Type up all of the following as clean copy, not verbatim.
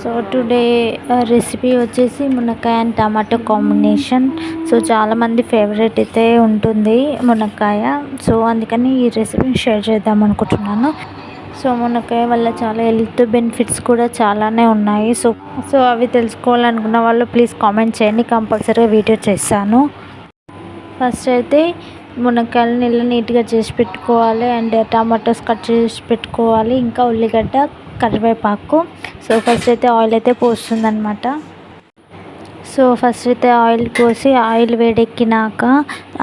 So today recipe వచ్చేసి మునక్కాయ and tomato combination. So చాలామంది ఫేవరెట్ అయితే ఉంటుంది మునక్కాయ. సో అందుకని ఈ రెసిపీని షేర్ చేద్దాం అనుకుంటున్నాను. సో మునక్కాయ వల్ల చాలా హెల్త్ బెనిఫిట్స్ కూడా చాలానే ఉన్నాయి. సో అవి తెలుసుకోవాలనుకున్న వాళ్ళు ప్లీజ్ కామెంట్ చేయండి, కంపల్సరీగా వీడియో చేస్తాను. ఫస్ట్ అయితే మునక్కాయలు నీట్గా చేసి పెట్టుకోవాలి, అండ్ టమాటోస్ కట్ చేసి పెట్టుకోవాలి, ఇంకా ఉల్లిగడ్డ, కరివేపాకు. సో ఫస్ట్ అయితే ఆయిల్ అయితే పోస్తుందన్నమాట. సో ఫస్ట్ అయితే ఆయిల్ పోసి ఆయిల్ వేడెక్కినాక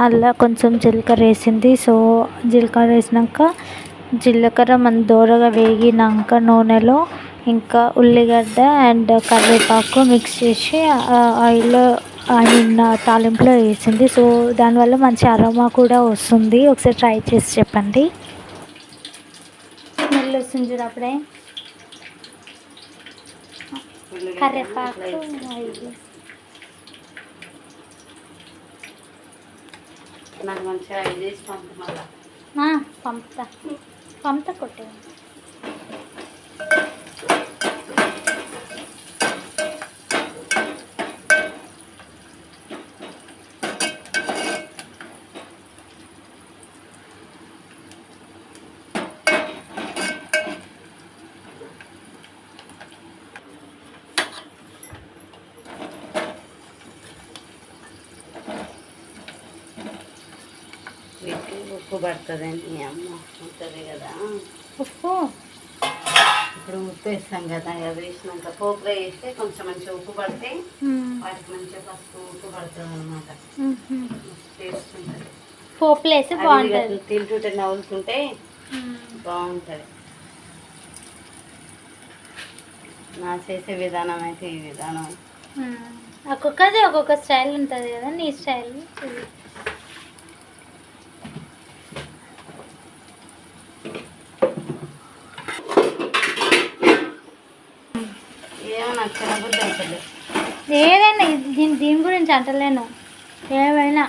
అలా కొంచెం జీలకర్ర వేసింది. సో జీలకర్ర వేసినాక జీలకర్ర మన దోరగా వేగినాక నూనెలో ఇంకా ఉల్లిగడ్డ అండ్ కరివేపాకు మిక్స్ చేసి ఆయిల్లో తాలింపులో వేసింది. సో దానివల్ల మంచి అరోమా కూడా వస్తుంది. ఒకసారి ట్రై చేసి చెప్పండి. స్మెల్ వస్తుంది చూడు అప్పుడే. కరివేపాకు నాకు మంచిగా చేసి పంపుతా కొట్టే. ఉప్పు పడుతుందండి, మీ అమ్మ ఉంటుంది కదా ఉప్పు. ఇప్పుడు ఉప్పు వేస్తాం కదా, అది వేసినాక పోపులో వేస్తే కొంచెం మంచిగా ఉప్పు పడితే వాటికి మంచిగా పసుపు ఉప్పు పడుతుంది అనమాట. టేస్ట్ ఉంటుంది. పోపులో వేస్తే బాగుంటుంది, తింటుంటే నవ్వులుతుంటే బాగుంటుంది. నా చేసే విధానం అయితే ఈ విధానం. ఒక్కొక్కది ఒక్కొక్క స్టైల్ ఉంటుంది కదా, నీ స్టైల్. ఏదైనా దీని గురించి అంటలేను, ఏమైనా.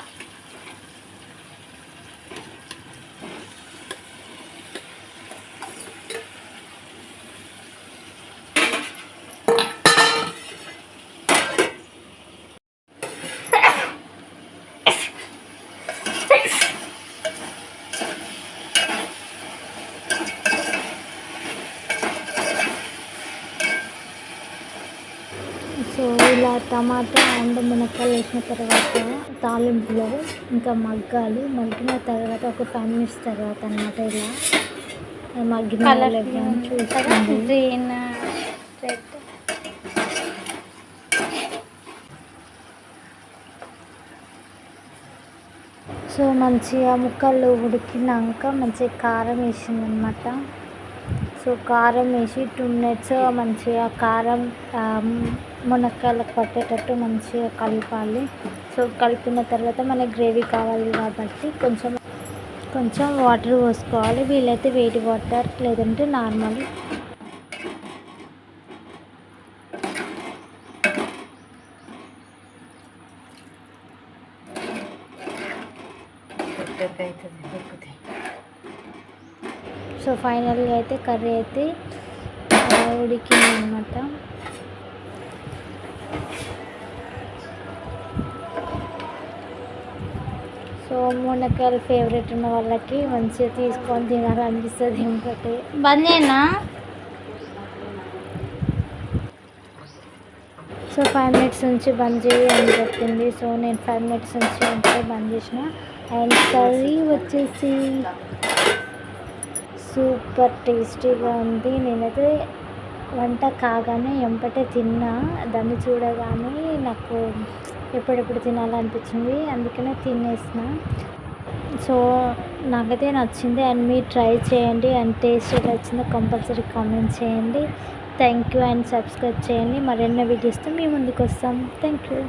సో ఇలా టమాటా అండ్ మునక్కాయలు వేసిన తర్వాత తాలింపులో ఇంకా మగ్గిన తర్వాత ఒక 5 minutes తర్వాత అన్నమాట ఇలా మగ్గిన చూసుకోండి. Green, red. సో మంచిగా ముక్కలు ఉడికినాక మంచిగా కారం వేసిందనమాట. సో కారం వేసి 2 minutes మంచిగా కారం మునక్కాయలకు పట్టేటట్టు మంచిగా కలపాలి. సో కలిపిన తర్వాత మనకి గ్రేవీ కావాలి కాబట్టి కొంచెం వాటర్ పోసుకోవాలి. వీలైతే వేడి వాటర్, లేదంటే నార్మల్. సో ఫైనల్గా అయితే కర్రీ అయితే ఉడికింది అన్నమాట. సో మునక్కాయలు ఫేవరెట్ ఉన్న వాళ్ళకి మంచిగా తీసుకొని తినాలనిపిస్తుంది. ఇంకోటి బంద్ చేయనా. సో 5 minutes నుంచి బంద్ చేయి అని చెప్పింది. సో నేను 5 minutes నుంచి అంటే బంద్ చేసిన. అండ్ కర్రీ వచ్చేసి సూపర్ టేస్టీగా ఉంది. నేనైతే వంట కాగానే ఎంపటే తిన్నా. దాన్ని చూడగానే నాకు ఎప్పుడెప్పుడు తినాలనిపించింది, అందుకనే తినేసిన. సో నాకైతే నచ్చింది, అండ్ మీరు ట్రై చేయండి. అండ్ టేస్ట్ ఎలా వచ్చిందో కంపల్సరీ కామెంట్ చేయండి. థ్యాంక్ యూ, అండ్ సబ్స్క్రైబ్ చేయండి. మరెన్నో వీడియోస్తో మీ ముందుకు వస్తాం. Thank you.